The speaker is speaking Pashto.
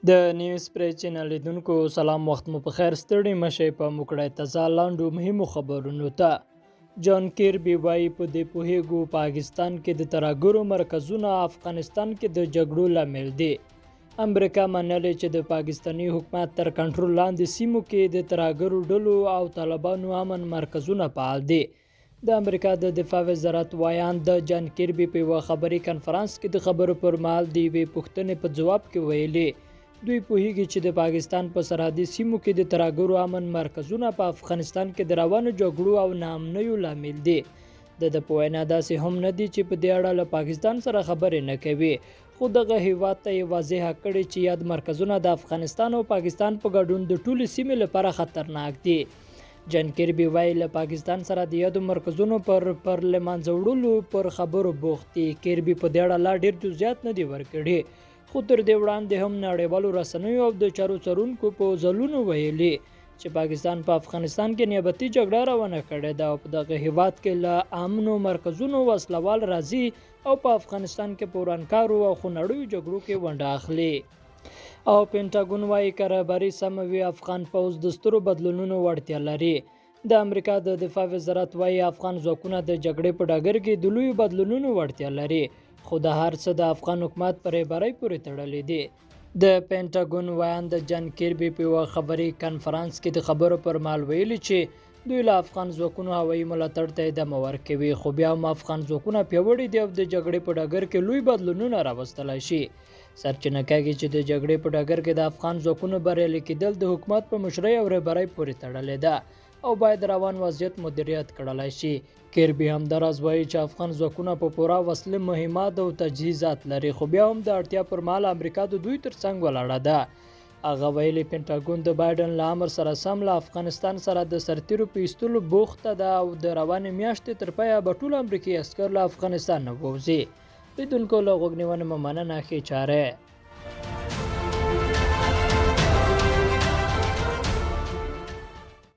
د نیوز پری چینل لیدونکو سلام، وخت مو په خیر. ستړي مشئ په موکړی تازه لاندو مهمو خبرونو ته. جان کیربي وایي په دې پوهیږو پاکستان کې د ترهګرو مرکزونه افغانستان کې د جګړو لامل دي. امریکا منلې چې د پاکستاني حکومت تر کنټرول لاندې سیمو کې د ترهګرو ډلو او طالبانو امن مرکزونه فعال دي. د امریکا د دفاع وزارت وایاند جان کیربي په یوه خبري کنفرانس کې د خبرو پر مهال د یوې پوښتنې په جواب کې ویلي دوی پوهیږي چې د پاکستان په سرحدي سیمو کې د ترهګرو امن مرکزونه په افغانستان کې د روانو جګړو او ناامنیو لامل دي. د په وینا داسې هم نه دي چې په دې اړه له پاکستان سره خبرې نه کوي، خو دغه هیواد ته یې واضحه کړې چې یاد مرکزونه د افغانستان او پاکستان په ګډون د ټولو سیمې لپاره خطرناک دي. جان کیربي وایي له پاکستان سره د یادو مرکزونو پر له منځه وړلو پر خبرو بوخت دي. کیربي په دې اړه لا ډېر جزئیات نه دي ورکړي، خو تر دې وړاندې هم نړیوالو رسنیو او د چارو څارونکو په ځلونو ویلي چې پاکستان په افغانستان کې نیابتي جګړه روانه کړې ده او په دغه هیواد کې له امنو مرکزونو وسلوال راځي او په افغانستان کې په ورانکارو او خونړیو جګړو کې ونډه اخلي. او پینټاګون وایي که رهبري سمه وي افغان پوځ د سترو بدلونونو وړتیا لري. د امریکا د دفاع وزارت وایي افغان ځواکونه د جګړې په ډګر کې د لویو بدلونونو وړتیا لري، خو د هر څه د افغان حکومت پر رهبرۍ پورې تړلي دي. د پینټاګون وایاند جان کیربي په یوه خبري کنفرانس کې د خبرو پر مهال ویلي چې دوی له افغان ځواکونو هوایي ملاتړ ته ادامه ورکوي، خو بیا هم افغان ځواکونه پیاوړي دي او د جګړې په ډګر کې لوی بدلونونه راوستلی شي. سرچینه کېږي چې د جګړې په ډګر کې د افغان ځواکونو بریالي کېدل د حکومت په مشرۍ او رهبرۍ پورې تړلې ده او باید روان وضعیت مدیریت کړلی شي. کیربي همداراز وایي چې افغان ځواکونه په پوره وسلې، مهمات او تجهیزات لري، خو بیا هم د اړتیا پر مهال امریکا د دوی تر څنګ ولاړه ده. هغه ویلي پینټاګون د بایډن له امر سره سم له افغانستان سره د سرتیرو په ایستلو بوخته ده او د روانې میاشتې تر پایه به ټول امریکایي عسکر له افغانستان نه ووځي. لیدونکو له غوږ نیونې مو مننه. ښې چارې.